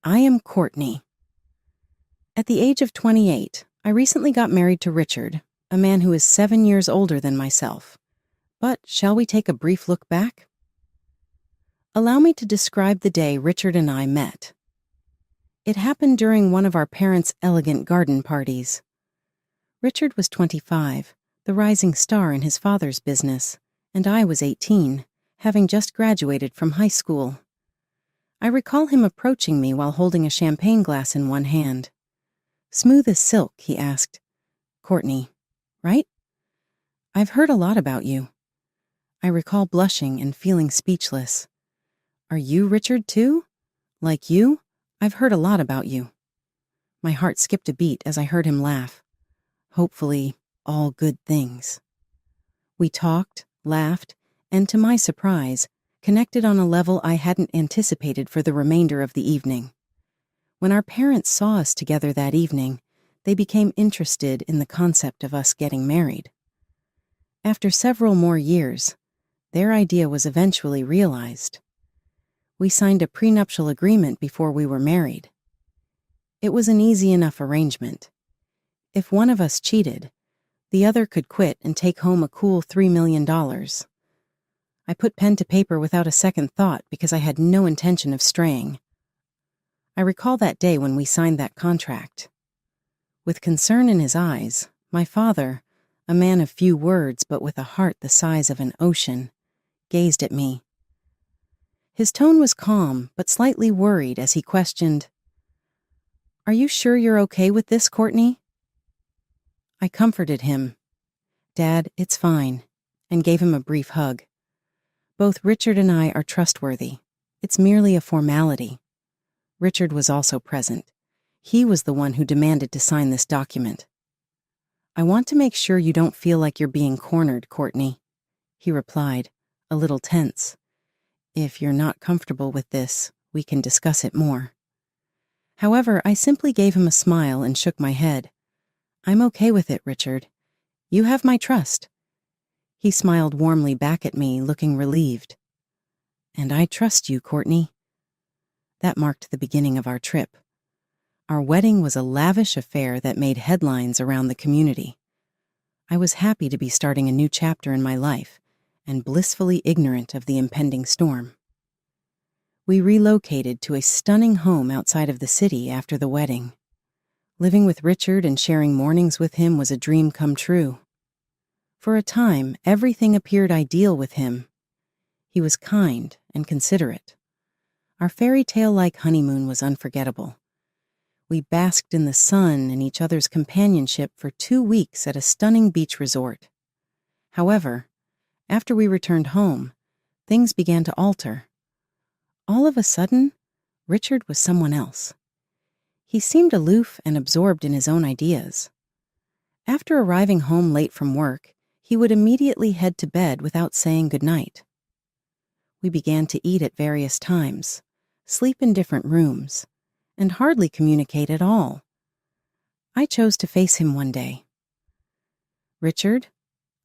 I am Courtney. At the age of 28, I recently got married to Richard, a man who is 7 years older than myself. But shall we take a brief look back? Allow me to describe the day Richard and I met. It happened during one of our parents' elegant garden parties. Richard was 25, the rising star in his father's business, and I was 18, having just graduated from high school. I recall him approaching me while holding a champagne glass in one hand. Smooth as silk, he asked. Courtney, right? I've heard a lot about you. I recall blushing and feeling speechless. Are you Richard too? Like you, I've heard a lot about you. My heart skipped a beat as I heard him laugh. Hopefully, all good things. We talked, laughed, and to my surprise, connected on a level I hadn't anticipated for the remainder of the evening. When our parents saw us together that evening, they became interested in the concept of us getting married. After several more years, their idea was eventually realized. We signed a prenuptial agreement before we were married. It was an easy enough arrangement. If one of us cheated, the other could quit and take home a cool $3 million. I put pen to paper without a second thought because I had no intention of straying. I recall that day when we signed that contract. With concern in his eyes, my father, a man of few words but with a heart the size of an ocean, gazed at me. His tone was calm but slightly worried as he questioned, "Are you sure you're okay with this, Courtney?" I comforted him. "Dad, it's fine," and gave him a brief hug. Both Richard and I are trustworthy. It's merely a formality. Richard was also present. He was the one who demanded to sign this document. "I want to make sure you don't feel like you're being cornered, Courtney," he replied, a little tense. "If you're not comfortable with this, we can discuss it more." However, I simply gave him a smile and shook my head. "I'm okay with it, Richard. You have my trust." He smiled warmly back at me, looking relieved. "And I trust you, Courtney." That marked the beginning of our trip. Our wedding was a lavish affair that made headlines around the community. I was happy to be starting a new chapter in my life and blissfully ignorant of the impending storm. We relocated to a stunning home outside of the city after the wedding. Living with Richard and sharing mornings with him was a dream come true. For a time, everything appeared ideal with him. He was kind and considerate. Our fairy tale-like honeymoon was unforgettable. We basked in the sun and each other's companionship for 2 weeks at a stunning beach resort. However, after we returned home, things began to alter. All of a sudden, Richard was someone else. He seemed aloof and absorbed in his own ideas. After arriving home late from work, he would immediately head to bed without saying goodnight. We began to eat at various times, sleep in different rooms, and hardly communicate at all. I chose to face him one day. "Richard,"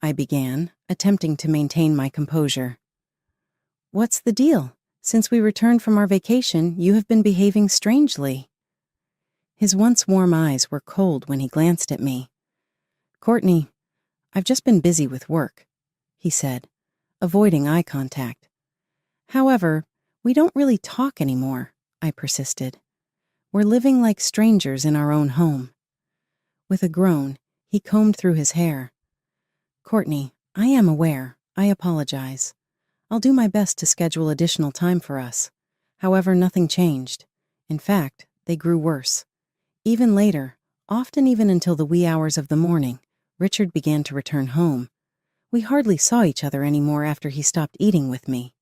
I began, attempting to maintain my composure. "What's the deal? Since we returned from our vacation, you have been behaving strangely." His once warm eyes were cold when he glanced at me. "Courtney, I've just been busy with work," he said, avoiding eye contact. "However, we don't really talk anymore," I persisted. "We're living like strangers in our own home." With a groan, he combed through his hair. "Courtney, I am aware. I apologize. I'll do my best to schedule additional time for us." However, nothing changed. In fact, they grew worse. Even later, often even until the wee hours of the morning, Richard began to return home. We hardly saw each other anymore after he stopped eating with me.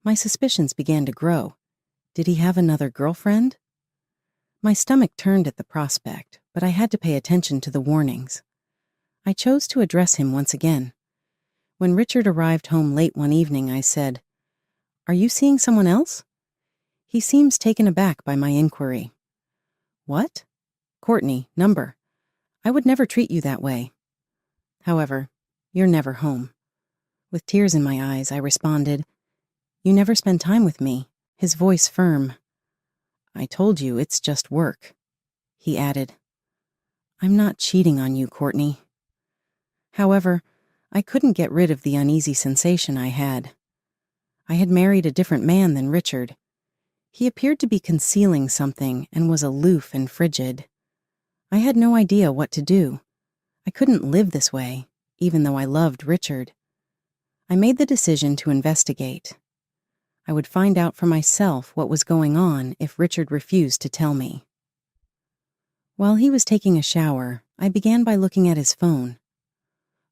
My suspicions began to grow. Did he have another girlfriend? My stomach turned at the prospect, but I had to pay attention to the warnings. I chose to address him once again. When Richard arrived home late one evening, I said, "Are you seeing someone else?" He seems taken aback by my inquiry. "What?" "Courtney, number. I would never treat you that way. However, you're never home." With tears in my eyes, I responded, "You never spend time with me," his voice firm. I told you it's just work. He added, I'm not cheating on you, Courtney. However, I couldn't get rid of the uneasy sensation I had. I had married a different man than Richard. He appeared to be concealing something and was aloof and frigid. I had no idea what to do. I couldn't live this way, even though I loved Richard. I made the decision to investigate. I would find out for myself what was going on if Richard refused to tell me. While he was taking a shower, I began by looking at his phone.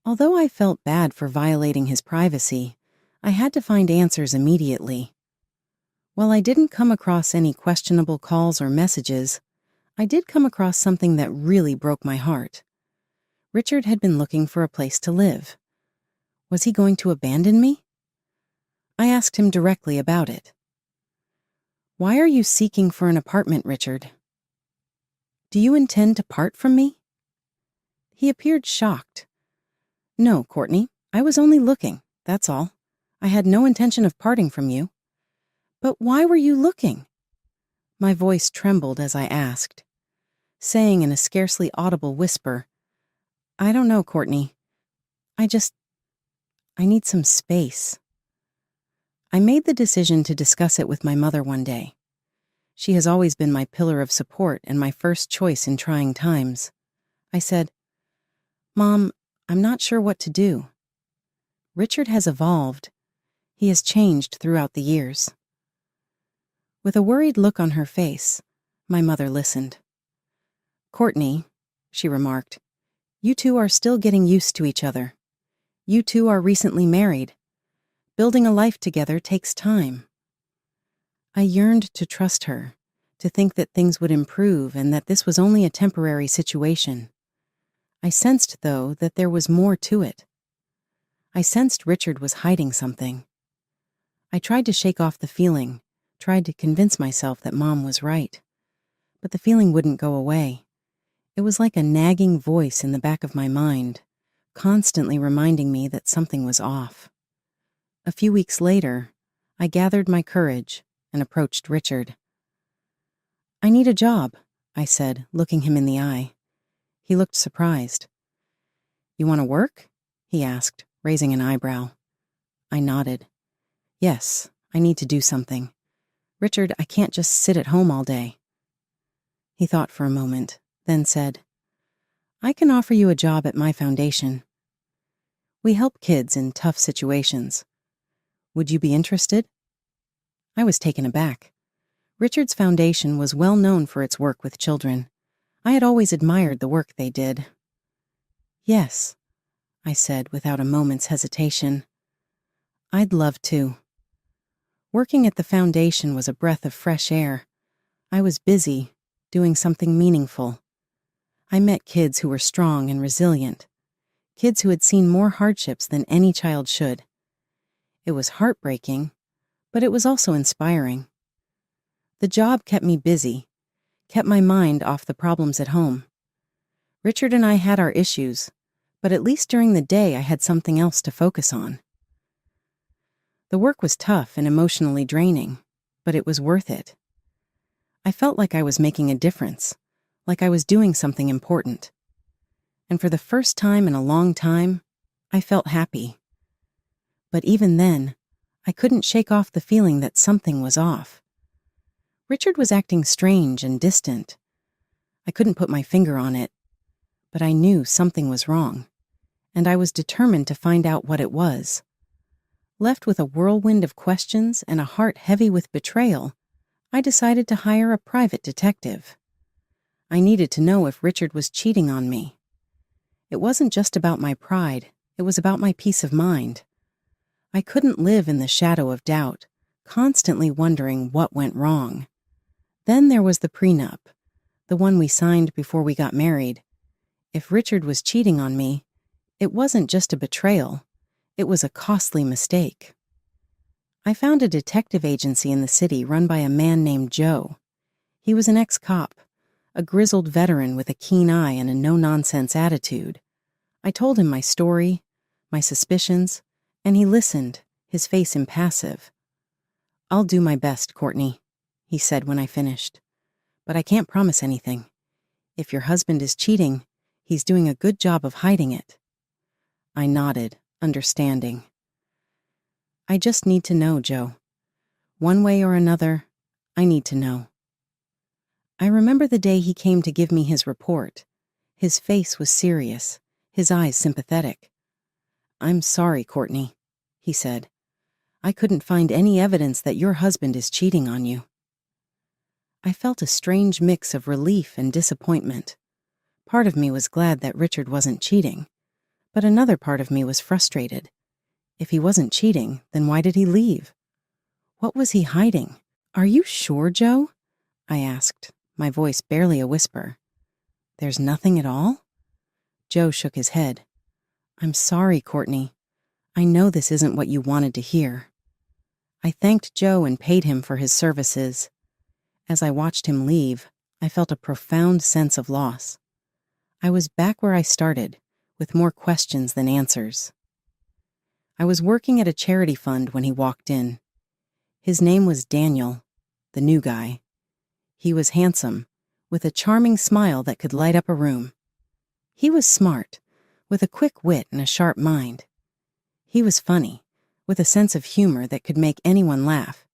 Although I felt bad for violating his privacy, I had to find answers immediately. While I didn't come across any questionable calls or messages, I did come across something that really broke my heart. Richard had been looking for a place to live. Was he going to abandon me? I asked him directly about it. Why are you seeking for an apartment, Richard? Do you intend to part from me? He appeared shocked. No, Courtney, I was only looking, that's all. I had no intention of parting from you. But why were you looking? My voice trembled as I asked, saying in a scarcely audible whisper, I don't know, Courtney. I need some space. I made the decision to discuss it with my mother one day. She has always been my pillar of support and my first choice in trying times. I said, Mom, I'm not sure what to do. Richard has evolved. He has changed throughout the years. With a worried look on her face, my mother listened. Courtney, she remarked, you two are still getting used to each other. You two are recently married. Building a life together takes time. I yearned to trust her, to think that things would improve and that this was only a temporary situation. I sensed, though, that there was more to it. I sensed Richard was hiding something. I tried to shake off the feeling, tried to convince myself that Mom was right. But the feeling wouldn't go away. It was like a nagging voice in the back of my mind, constantly reminding me that something was off. A few weeks later, I gathered my courage and approached Richard. I need a job, I said, looking him in the eye. He looked surprised. You want to work? He asked, raising an eyebrow. I nodded. Yes, I need to do something. Richard, I can't just sit at home all day. He thought for a moment, then said, I can offer you a job at my foundation. We help kids in tough situations. Would you be interested? I was taken aback. Richard's foundation was well known for its work with children. I had always admired the work they did. Yes, I said without a moment's hesitation. I'd love to. Working at the foundation was a breath of fresh air. I was busy, doing something meaningful. I met kids who were strong and resilient, kids who had seen more hardships than any child should. It was heartbreaking, but it was also inspiring. The job kept me busy, kept my mind off the problems at home. Richard and I had our issues, but at least during the day I had something else to focus on. The work was tough and emotionally draining, but it was worth it. I felt like I was making a difference, like I was doing something important. And for the first time in a long time, I felt happy. But even then, I couldn't shake off the feeling that something was off. Richard was acting strange and distant. I couldn't put my finger on it, but I knew something was wrong, and I was determined to find out what it was. Left with a whirlwind of questions and a heart heavy with betrayal, I decided to hire a private detective. I needed to know if Richard was cheating on me. It wasn't just about my pride, it was about my peace of mind. I couldn't live in the shadow of doubt, constantly wondering what went wrong. Then there was the prenup, the one we signed before we got married. If Richard was cheating on me, it wasn't just a betrayal, it was a costly mistake. I found a detective agency in the city run by a man named Joe. He was an ex-cop, a grizzled veteran with a keen eye and a no-nonsense attitude. I told him my story, my suspicions, and he listened, his face impassive. I'll do my best, Courtney, he said when I finished. but I can't promise anything. If your husband is cheating, he's doing a good job of hiding it." I nodded, understanding. "I just need to know, Joe. One way or another, I need to know." I remember the day he came to give me his report. His face was serious, his eyes sympathetic. "I'm sorry, Courtney," he said. "I couldn't find any evidence that your husband is cheating on you." I felt a strange mix of relief and disappointment. Part of me was glad that Richard wasn't cheating, but another part of me was frustrated. If he wasn't cheating, then why did he leave? What was he hiding? "Are you sure, Joe?" I asked, my voice barely a whisper. "There's nothing at all?" Joe shook his head. "I'm sorry, Courtney. I know this isn't what you wanted to hear." I thanked Joe and paid him for his services. As I watched him leave, I felt a profound sense of loss. I was back where I started, with more questions than answers. I was working at a charity fund when he walked in. His name was Daniel, the new guy. He was handsome, with a charming smile that could light up a room. He was smart, with a quick wit and a sharp mind. He was funny, with a sense of humor that could make anyone laugh.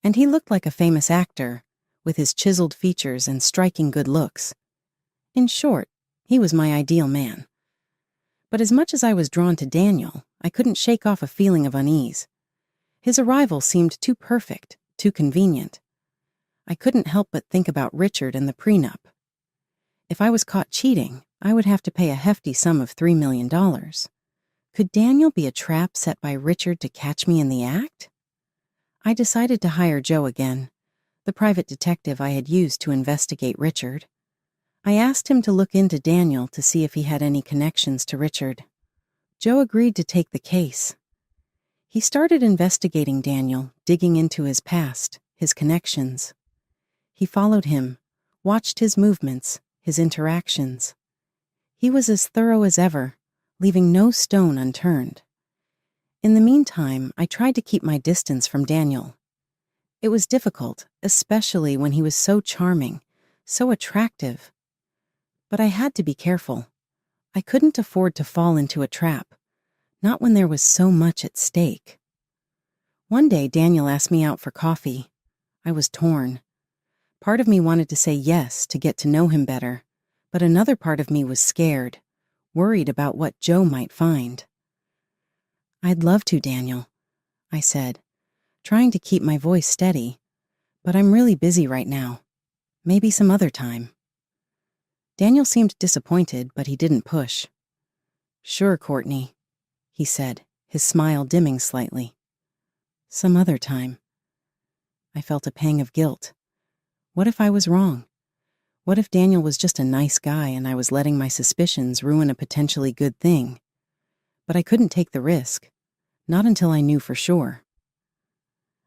And he looked like a famous actor, with his chiseled features and striking good looks. In short, he was my ideal man. But as much as I was drawn to Daniel, I couldn't shake off a feeling of unease. His arrival seemed too perfect, too convenient. I couldn't help but think about Richard and the prenup. If I was caught cheating, I would have to pay a hefty sum of $3 million. Could Daniel be a trap set by Richard to catch me in the act? I decided to hire Joe again, the private detective I had used to investigate Richard. I asked him to look into Daniel to see if he had any connections to Richard. Joe agreed to take the case. He started investigating Daniel, digging into his past, his connections. He followed him, watched his movements, his interactions. He was as thorough as ever, leaving no stone unturned. In the meantime, I tried to keep my distance from Daniel. It was difficult, especially when he was so charming, so attractive. But I had to be careful. I couldn't afford to fall into a trap, not when there was so much at stake. One day, Daniel asked me out for coffee. I was torn. Part of me wanted to say yes to get to know him better, but another part of me was scared, worried about what Joe might find. "I'd love to, Daniel," I said, trying to keep my voice steady, "but I'm really busy right now. Maybe some other time." Daniel seemed disappointed, but he didn't push. "Sure, Courtney," he said, his smile dimming slightly. "Some other time." I felt a pang of guilt. What if I was wrong? What if Daniel was just a nice guy and I was letting my suspicions ruin a potentially good thing? But I couldn't take the risk, not until I knew for sure.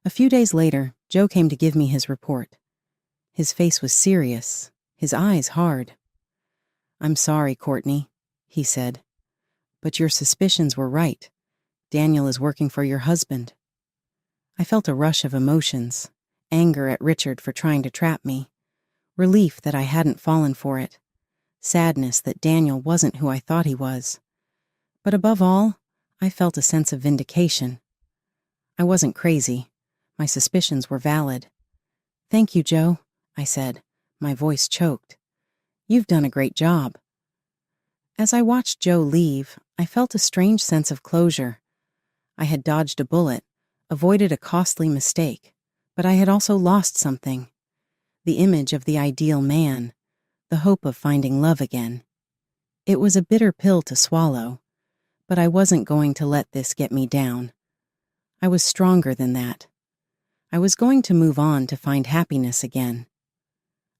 A few days later, Joe came to give me his report. His face was serious, his eyes hard. "I'm sorry, Courtney," he said, "but your suspicions were right. Daniel is working for your husband." I felt a rush of emotions, anger at Richard for trying to trap me, relief that I hadn't fallen for it, sadness that Daniel wasn't who I thought he was. But above all, I felt a sense of vindication. I wasn't crazy. My suspicions were valid. "Thank you, Joe," I said, my voice choked. "You've done a great job." As I watched Joe leave, I felt a strange sense of closure. I had dodged a bullet, avoided a costly mistake, but I had also lost something. The image of the ideal man, the hope of finding love again. It was a bitter pill to swallow, but I wasn't going to let this get me down. I was stronger than that. I was going to move on to find happiness again.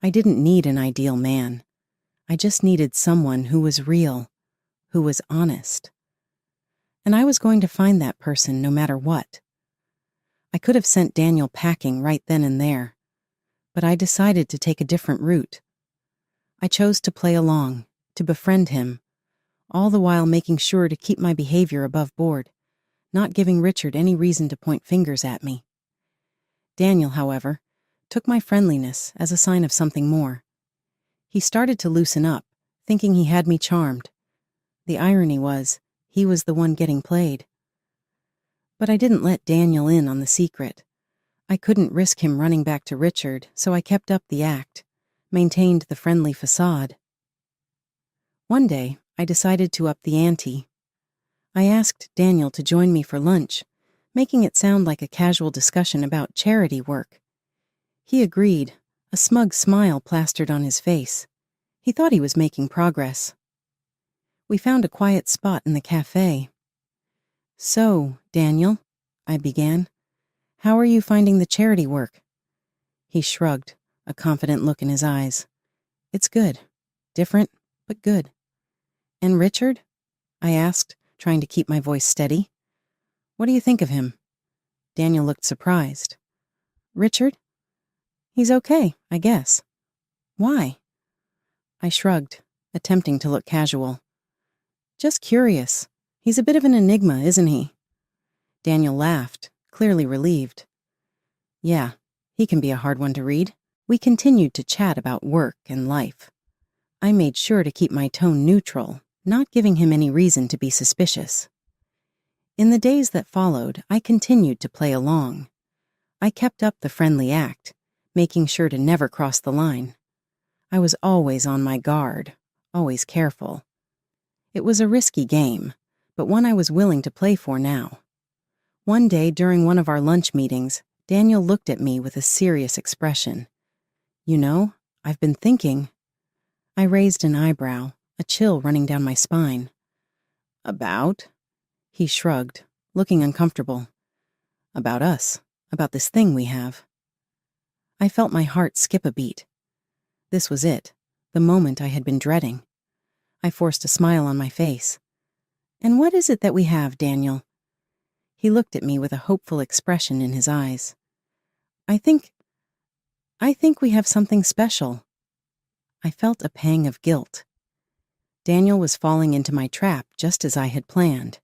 I didn't need an ideal man. I just needed someone who was real, who was honest. And I was going to find that person no matter what. I could have sent Daniel packing right then and there, but I decided to take a different route. I chose to play along, to befriend him, all the while making sure to keep my behavior above board, not giving Richard any reason to point fingers at me. Daniel, however, took my friendliness as a sign of something more. He started to loosen up, thinking he had me charmed. The irony was, he was the one getting played. But I didn't let Daniel in on the secret. I couldn't risk him running back to Richard, so I kept up the act, maintained the friendly facade. One day, I decided to up the ante. I asked Daniel to join me for lunch, making it sound like a casual discussion about charity work. He agreed, a smug smile plastered on his face. He thought he was making progress. We found a quiet spot in the cafe. "So, Daniel," I began, "how are you finding the charity work?" He shrugged, a confident look in his eyes. "It's good. Different, but good." "And Richard?" I asked, trying to keep my voice steady. "What do you think of him?" Daniel looked surprised. "Richard? He's okay, I guess." "Why?" I shrugged, attempting to look casual. "Just curious. He's a bit of an enigma, isn't he?" Daniel laughed, clearly relieved. "Yeah, he can be a hard one to read." We continued to chat about work and life. I made sure to keep my tone neutral, not giving him any reason to be suspicious. In the days that followed, I continued to play along. I kept up the friendly act, making sure to never cross the line. I was always on my guard, always careful. It was a risky game, but one I was willing to play for now. One day during one of our lunch meetings, Daniel looked at me with a serious expression. "You know, I've been thinking." I raised an eyebrow, a chill running down my spine. "About?" He shrugged, looking uncomfortable. "About us, about this thing we have." I felt my heart skip a beat. This was it, the moment I had been dreading. I forced a smile on my face. "And what is it that we have, Daniel?" He looked at me with a hopeful expression in his eyes. I think we have something special." I felt a pang of guilt. Daniel was falling into my trap just as I had planned,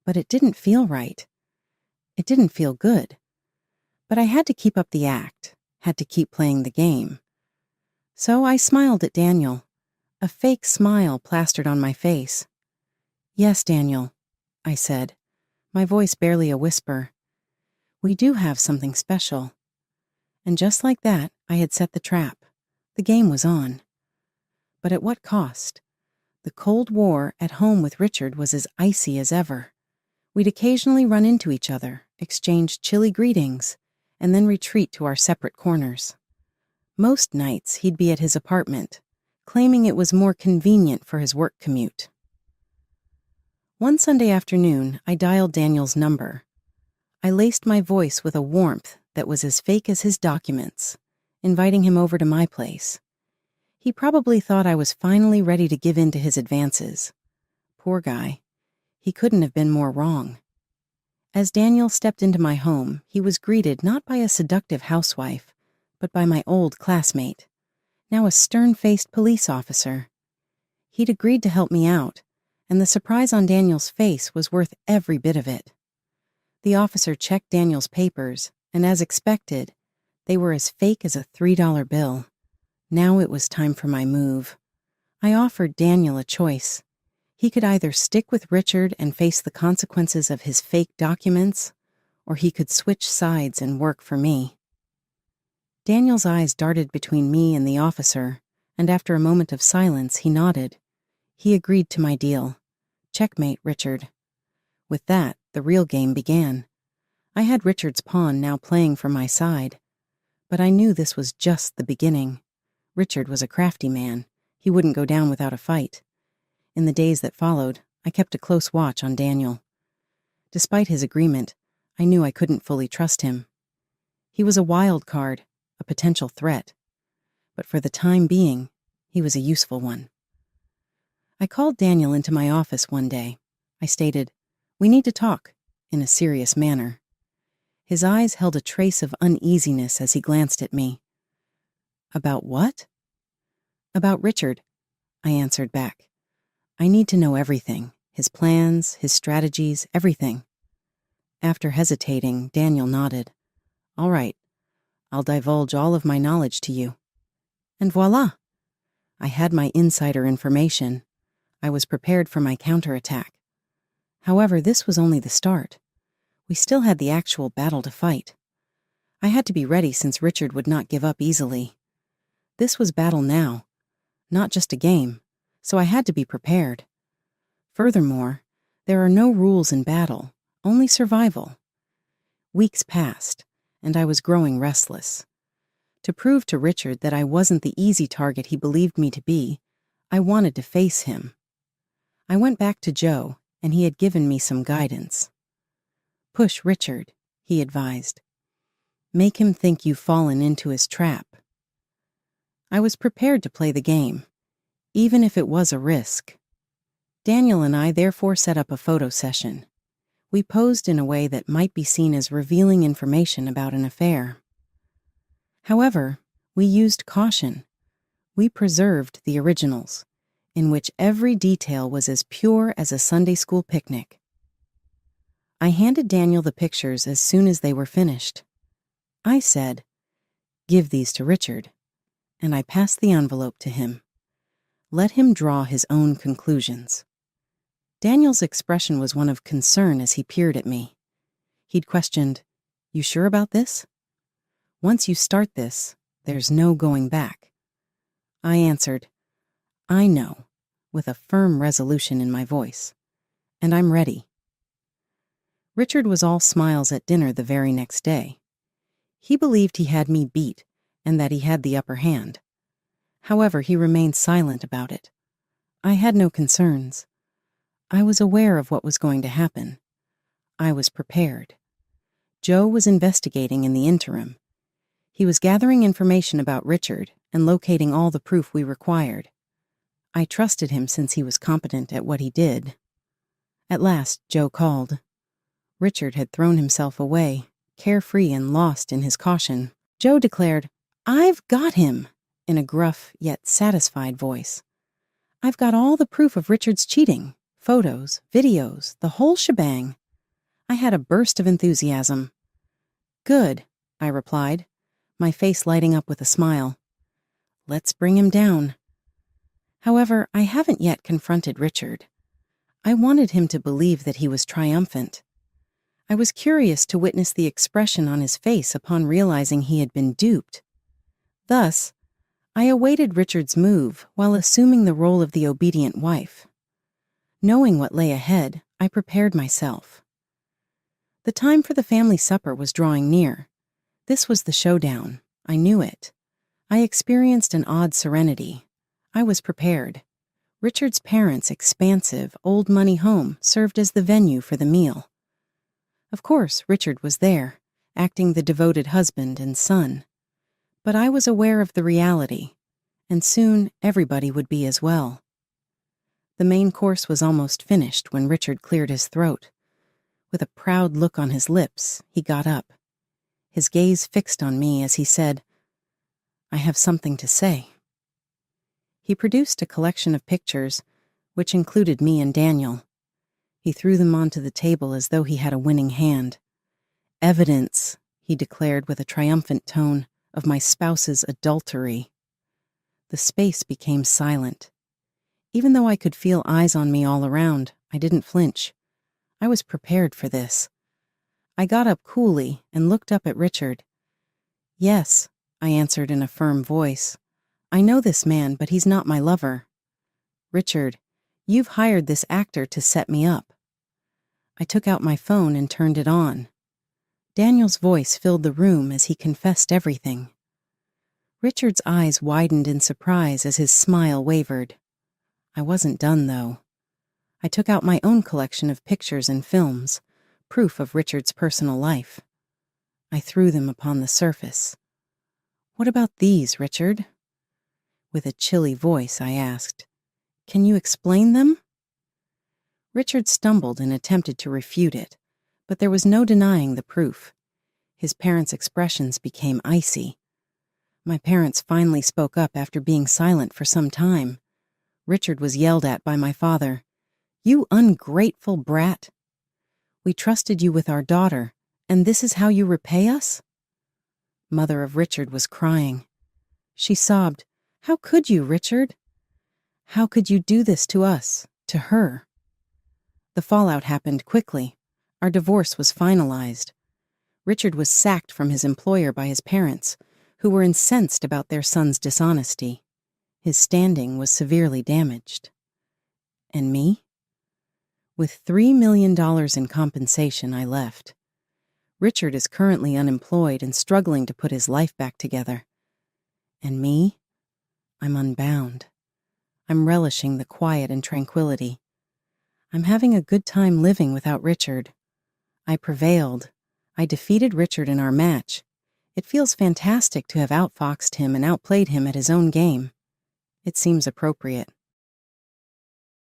but it didn't feel right. It didn't feel good. But I had to keep up the act, had to keep playing the game. So I smiled at Daniel, a fake smile plastered on my face. "Yes, Daniel," I said, my voice barely a whisper. "We do have something special." And just like that, I had set the trap. The game was on. But at what cost? The Cold War at home with Richard was as icy as ever. We'd occasionally run into each other, exchange chilly greetings, and then retreat to our separate corners. Most nights he'd be at his apartment, claiming it was more convenient for his work commute. One Sunday afternoon, I dialed Daniel's number. I laced my voice with a warmth that was as fake as his documents, inviting him over to my place. He probably thought I was finally ready to give in to his advances. Poor guy. He couldn't have been more wrong. As Daniel stepped into my home, he was greeted not by a seductive housewife, but by my old classmate, now a stern-faced police officer. He'd agreed to help me out, and the surprise on Daniel's face was worth every bit of it. The officer checked Daniel's papers, and as expected, they were as fake as a $3 bill. Now it was time for my move. I offered Daniel a choice. He could either stick with Richard and face the consequences of his fake documents, or he could switch sides and work for me. Daniel's eyes darted between me and the officer, and after a moment of silence, he nodded. He agreed to my deal. Checkmate, Richard. With that, the real game began. I had Richard's pawn now playing for my side. But I knew this was just the beginning. Richard was a crafty man. He wouldn't go down without a fight. In the days that followed, I kept a close watch on Daniel. Despite his agreement, I knew I couldn't fully trust him. He was a wild card, a potential threat. But for the time being, he was a useful one. I called Daniel into my office one day. I stated, "We need to talk," in a serious manner. His eyes held a trace of uneasiness as he glanced at me. "About what?" "About Richard," I answered back. "I need to know everything, his plans, his strategies, everything." After hesitating, Daniel nodded. "All right, I'll divulge all of my knowledge to you. And voila! I had my insider information. I was prepared for my counterattack. However, this was only the start. We still had the actual battle to fight. I had to be ready since Richard would not give up easily. This was battle now, not just a game, so I had to be prepared. Furthermore, there are no rules in battle, only survival. Weeks passed, and I was growing restless. To prove to Richard that I wasn't the easy target he believed me to be, I wanted to face him. I went back to Joe, and he had given me some guidance. Push Richard, he advised. Make him think you've fallen into his trap. I was prepared to play the game, even if it was a risk. Daniel and I therefore set up a photo session. We posed in a way that might be seen as revealing information about an affair. However, we used caution. We preserved the originals, in which every detail was as pure as a Sunday school picnic. I handed Daniel the pictures as soon as they were finished. I said, "Give these to Richard," and I passed the envelope to him. Let him draw his own conclusions. Daniel's expression was one of concern as he peered at me. He'd questioned, "You sure about this?" "Once you start this, there's no going back." I answered, "I know," with a firm resolution in my voice, "and I'm ready." Richard was all smiles at dinner the very next day. He believed he had me beat and that he had the upper hand. However, he remained silent about it. I had no concerns. I was aware of what was going to happen. I was prepared. Joe was investigating in the interim. He was gathering information about Richard and locating all the proof we required. I trusted him since he was competent at what he did. At last, Joe called. Richard had thrown himself away, carefree and lost in his caution. Joe declared, "I've got him," in a gruff yet satisfied voice. "I've got all the proof of Richard's cheating, photos, videos, the whole shebang." I had a burst of enthusiasm. "Good," I replied, my face lighting up with a smile. "Let's bring him down." However, I haven't yet confronted Richard. I wanted him to believe that he was triumphant. I was curious to witness the expression on his face upon realizing he had been duped. Thus, I awaited Richard's move while assuming the role of the obedient wife. Knowing what lay ahead, I prepared myself. The time for the family supper was drawing near. This was the showdown. I knew it. I experienced an odd serenity. I was prepared. Richard's parents' expansive, old-money home served as the venue for the meal. Of course, Richard was there, acting the devoted husband and son. But I was aware of the reality, and soon everybody would be as well. The main course was almost finished when Richard cleared his throat. With a proud look on his lips, he got up. His gaze fixed on me as he said, "I have something to say." He produced a collection of pictures, which included me and Daniel. He threw them onto the table as though he had a winning hand. "Evidence," he declared with a triumphant tone, "of my spouse's adultery." The space became silent. Even though I could feel eyes on me all around, I didn't flinch. I was prepared for this. I got up coolly and looked up at Richard. "Yes," I answered in a firm voice. "I know this man, but he's not my lover." "Richard, you've hired this actor to set me up." I took out my phone and turned it on. Daniel's voice filled the room as he confessed everything. Richard's eyes widened in surprise as his smile wavered. I wasn't done, though. I took out my own collection of pictures and films, proof of Richard's personal life. I threw them upon the surface. "What about these, Richard?" With a chilly voice, I asked, "Can you explain them?" Richard stumbled and attempted to refute it, but there was no denying the proof. His parents' expressions became icy. My parents finally spoke up after being silent for some time. Richard was yelled at by my father. "You ungrateful brat! We trusted you with our daughter, and this is how you repay us?" Mother of Richard was crying. She sobbed, "How could you, Richard? How could you do this to us, to her?" The fallout happened quickly. Our divorce was finalized. Richard was sacked from his employer by his parents, who were incensed about their son's dishonesty. His standing was severely damaged. And me? With $3 million in compensation, I left. Richard is currently unemployed and struggling to put his life back together. And me? I'm unbound. I'm relishing the quiet and tranquility. I'm having a good time living without Richard. I prevailed. I defeated Richard in our match. It feels fantastic to have outfoxed him and outplayed him at his own game. It seems appropriate.